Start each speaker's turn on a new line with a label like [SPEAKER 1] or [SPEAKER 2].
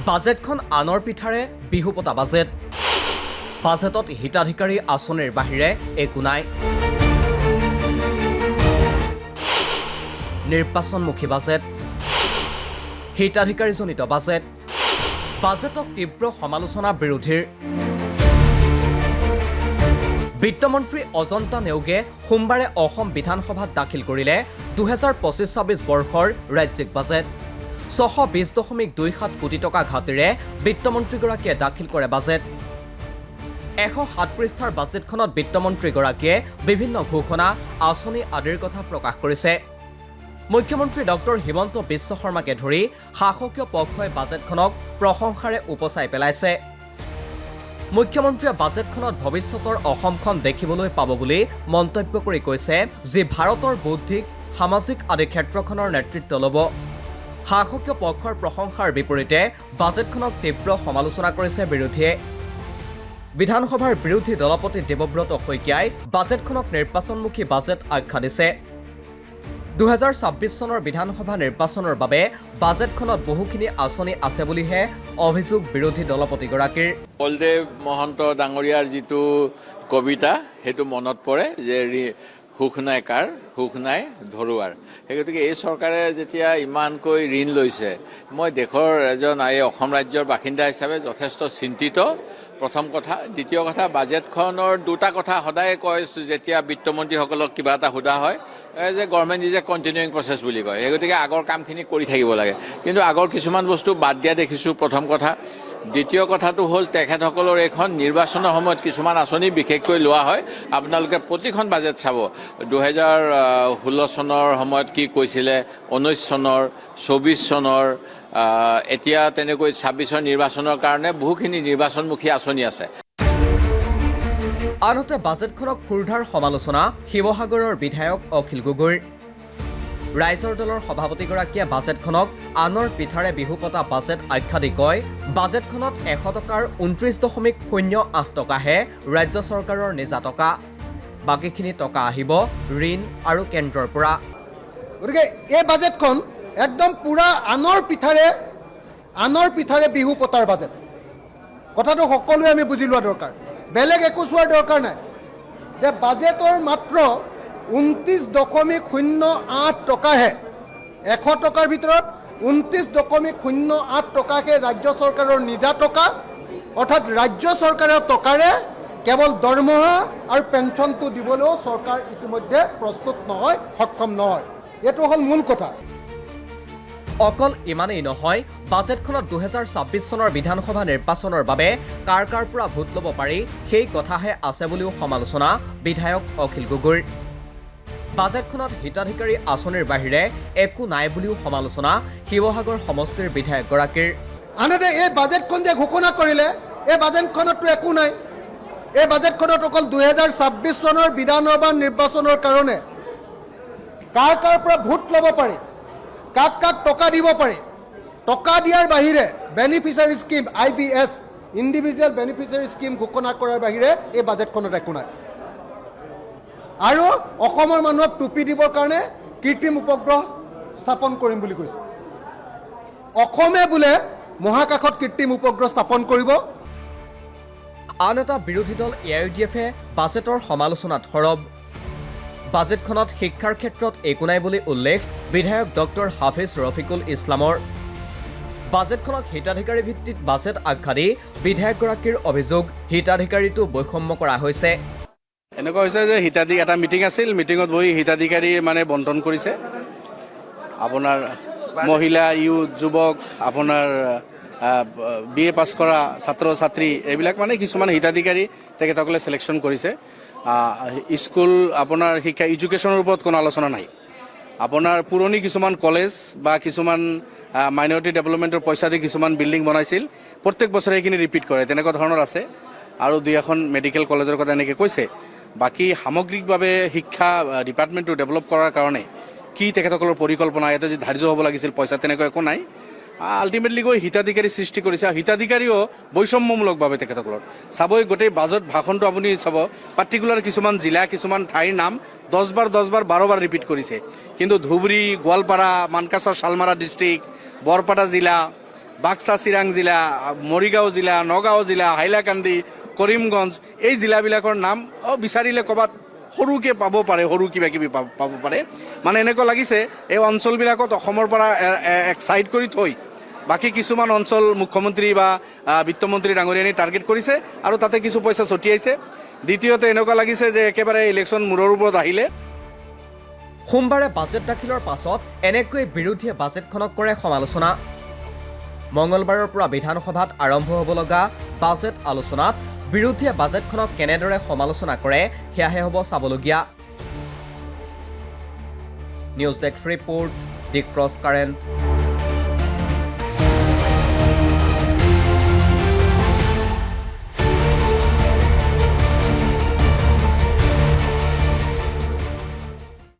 [SPEAKER 1] বাজেটখন আনৰ পিঠাৰে বিহু পতা বাজেটত হিতাধিকাৰী আঁচনিৰ বাহিৰে একো নাই। নিৰ্বাচনমুখী বাজেট, হিতাধিকাৰীজনিত বাজেটক তীব্ৰ সমালোচনা বিৰোধীৰ। বিত্তমন্ত্ৰী অজন্তা নেওগে সোমবাৰে অসম বিধানসভাত দাখিল কৰিলে 2025-26 বৰ্ষৰ ৰাজ্যিক বাজেট। 620.27 কোটি টকা ঘাটিৰে বিত্তমন্ত্ৰীগৰাকীয়ে দাখিল কৰে বাজেট। 107 পৃষ্ঠাৰ বাজেটখনত বিত্তমন্ত্ৰীগৰাকীয়ে বিভিন্ন ঘোষণা, আঁচনি আদিৰ কথা প্ৰকাশ কৰিছে। মুখ্যমন্ত্ৰী ডক্টৰ হিমন্ত বিশ্ব শৰ্মাকে ধৰি শাসকীয় পক্ষই বাজেটখনক প্ৰশংসাৰে উপচাই পেলাইছে। মুখ্যমন্ত্ৰীয়ে বাজেটখনত ভৱিষ্যতৰ অসমখন দেখিবলৈ পাব বুলি মন্তব্য কৰি কৈছে যে ভাৰতৰ বৌদ্ধিক, সামাজিক আদি ক্ষেত্ৰখনৰ নেতৃত্ব ল'ব। শাসকীয় পক্ষৰ প্ৰশংসাৰ বিপৰীতে বাজেটখনক তীব্ৰ সমালোচনা কৰিছে বিৰোধীয়ে। বিধানসভাৰ বিৰোধী দলপতি দেৱব্ৰত শইকীয়াই বাজেটখনক নিৰ্বাচনমুখী বাজেট আখ্যা দিছে। 2026 চনৰ বিধানসভা নিৰ্বাচনৰ বাবে বাজেটখনত বহুখিনি আঁচনি আছে বুলিহে অভিযোগ বিৰোধী দলপতিগৰাকীৰ।
[SPEAKER 2] বলদেৱ মহন্ত ডাঙৰীয়াৰ যিটো কবিতা সেইটো মনত পৰে যে সুখ নাই কাৰ, সুখ নাই ধৰুৱাৰ। সেই গতিকে এই চৰকাৰে যেতিয়া ইমানকৈ ঋণ লৈছে, মই দেশৰ এজন অসম ৰাজ্যৰ বাসিন্দা হিচাপে যথেষ্ট চিন্তিত। প্ৰথম কথা। দ্বিতীয় কথা, বাজেটখনৰ দুটা কথা সদায় কয় যেতিয়া বিত্তমন্ত্ৰীসকলক কিবা এটা সোধা হয় যে গভৰ্ণমেণ্ট ইজ এ কণ্টিনিউইং প্ৰচেছ বুলি কয়। সেই গতিকে আগৰ কামখিনি কৰি থাকিব লাগে, কিন্তু আগৰ কিছুমান বস্তু বাদ দিয়া দেখিছোঁ, প্ৰথম কথা। দ্বিতীয় কথাটো হ'ল তেখেতসকলৰ এইখন নিৰ্বাচনৰ সময়ত কিছুমান আঁচনি বিশেষকৈ লোৱা হয়। আপোনালোকে প্ৰতিখন বাজেট চাব, 2016 চনৰ সময়ত কি কৈছিলে, 19 চনৰ, 24 চনৰ, এতিয়া তেনেকৈ 26ৰ নিৰ্বাচনৰ কাৰণে বহুখিনি নিৰ্বাচনমুখী আঁচনি আছে।
[SPEAKER 1] আনহাতে বাজেটখনক ক্ষুৰধাৰ সমালোচনা শিৱসাগৰৰ বিধায়ক অখিল গগৈৰ। ৰাইজৰ দলৰ সভাপতিগৰাকীয়ে বাজেটখনক আনৰ পিঠাৰে বিহু পতা বাজেট আখ্যা দি কয়, বাজেটখনত 100 টকাৰ 29.08 টকাহে ৰাজ্য চৰকাৰৰ নিজা টকা। বাকীখিনি টকা আহিব ঋণ আৰু কেন্দ্ৰৰ পৰা।
[SPEAKER 3] গতিকে এই বাজেটখন একদম পুৰা আনৰ পিঠাৰে বিহু পতাৰ বাজেট। কথাটো সকলোৱে আমি বুজি লোৱা দৰকাৰ, বেলেগ একো চোৱাৰ দৰকাৰ নাই যে বাজেটৰ মাত্ৰ 29.08 টকাহে, 100 টকাৰ ভিতৰত 29.08 টকাহে ৰাজ্য চৰকাৰৰ নিজা টকা। অৰ্থাৎ ৰাজ্য চৰকাৰৰ টকাৰে কেৱল দৰমহা আৰু পেঞ্চনটো দিবলৈও চৰকাৰ ইতিমধ্যে প্ৰস্তুত নহয়, সক্ষম নহয়। এইটো হ'ল মূল কথা।
[SPEAKER 1] অকল ইমানেই নহয়, বাজেটখনত 2026 চনৰ বিধানসভা নিৰ্বাচনৰ বাবে কাৰ পৰা ভোট ল'ব পাৰি সেই কথাহে আছে বুলিও সমালোচনা বিধায়ক অখিল গগৈৰ। বাজেটখনত হিতাধিকাৰী আঁচনিৰ বাহিৰে একো নাই বুলিও সমালোচনা শিৱসাগৰ সমষ্টিৰ বিধায়কগৰাকীৰ।
[SPEAKER 3] আনহাতে এই বাজেটখন যে ঘোষণা কৰিলে, এই বাজেটখনততো একো নাই। এই বাজেটখনত অকল 2026 চনৰ বিধানসভা নিৰ্বাচনৰ কাৰণে কাৰ পৰা ভোট ল'ব পাৰি, কাক টকা দিব পাৰি, টকা দিয়াৰ বাহিৰে beneficiary scheme, IBS, individual beneficiary scheme ঘোষণা কৰাৰ বাহিৰে এই বাজেটখনত একো নাই। আৰু অসমৰ মানুহক টুপি দিবৰ কাৰণে কৃত্ৰিম উপগ্ৰহ স্থাপন কৰিম বুলি কৈছে। অসমে বোলে মহাকাশত কৃত্ৰিম উপগ্ৰহ স্থাপন কৰিব।
[SPEAKER 1] আন এটা বিৰোধী দল AIUDFে বাজেটৰ সমালোচনাত সৰব। বাজেটখনত শিক্ষাৰ ক্ষেত্ৰত একো নাই বুলি উল্লেখ বিধায়ক ডক্টৰ হাফিজ ৰফিকুল ইছলামৰ। বাজেটখনক হিতাধিকাৰী ভিত্তিত বাজেট আখ্যা দি বিধায়কগৰাকীৰ অভিযোগ, হিতাধিকাৰীটো বৈষম্য কৰা হৈছে।
[SPEAKER 4] এনেকুৱা হৈছে যে এটা মিটিং আছিল, মিটিঙত বহি হিতাধিকাৰী বণ্টন কৰিছে। আপোনাৰ মহিলা, ইউথ, যুৱক, আপোনাৰ BA পাছ কৰা ছাত্ৰ ছাত্ৰী, এইবিলাক কিছুমান হিতাধিকাৰী তেখেতসকলে চিলেকশ্যন কৰিছে। স্কুল আপোনাৰ শিক্ষা এডুকেশ্যনৰ ওপৰত কোনো আলোচনা নাই। আপোনাৰ পুৰণি কিছুমান কলেজ বা কিছুমান মাইনৰিটি ডেভেলপমেণ্টৰ পইচা দি কিছুমান বিল্ডিং বনাইছিল, প্ৰত্যেক বছৰে সেইখিনি ৰিপিট কৰে, তেনেকুৱা ধৰণৰ আছে। আৰু 2-এখন মেডিকেল কলেজৰ কথা এনেকৈ কৈছে। বাকী সামগ্ৰিকভাৱে শিক্ষা ডিপাৰ্টমেণ্টটো ডেভেলপ কৰাৰ কাৰণে কি তেখেতসকলৰ পৰিকল্পনা, ইয়াতে যি ধাৰ্য হ'ব লাগিছিল পইচা, তেনেকুৱা একো নাই। আল্টিমেটলি গৈ হিতাধিকাৰী সৃষ্টি কৰিছে। হিতাধিকাৰীও বৈষম্যমূলকভাৱে তেখেতসকলৰ চাবই। গোটেই বাজেট ভাষণটো আপুনি চাব, পাৰ্টিকুলাৰ কিছুমান জিলা, কিছুমান ঠাইৰ নাম 10 বাৰ 12 বাৰ ৰিপিট কৰিছে। কিন্তু ধুবুৰী, গোৱালপাৰা, মানকাছাৰ, শালমাৰা ডিষ্ট্ৰিক্ট, বৰপেটা জিলা বাক্সা চিৰাং জিলা, মৰিগাঁও জিলা, নগাঁও জিলা, হাইলাকান্দি, কৰিমগঞ্জ এই জিলাবিলাকৰ নাম বিচাৰিলে ক'ৰবাত সৰুকৈ পাব পাৰে, সৰু কিবা কিবি পাব পাৰে। মানে এনেকুৱা লাগিছে এই অঞ্চলবিলাকত অসমৰ পৰা এক ছাইড কৰি থৈ বাকী কিছুমান অঞ্চল মুখ্যমন্ত্ৰী বা বিত্তমন্ত্ৰী ডাঙৰীয়ানী টাৰ্গেট কৰিছে আৰু তাতে কিছু পইচা ছটিয়াইছে। দ্বিতীয়তে এনেকুৱা লাগিছে যে একেবাৰে ইলেকশ্যন মূৰৰ ওপৰত আহিলে।
[SPEAKER 1] সোমবাৰে বাজেট দাখিলৰ পাছত এনেকৈ বিৰোধীয়ে বাজেটখনক কৰে সমালোচনা। মঙলবাৰৰ পৰা বিধানসভাত আৰম্ভ হ'ব লগা বাজেট আলোচনাত বিৰোধীয়ে বাজেটখনক কেনেদৰে সমালোচনা কৰে সেয়াহে হ'ব চাবলগীয়া। নিউজ ডেস্ক ৰিপৰ্ট, দি ক্ৰছ কাৰেণ্ট।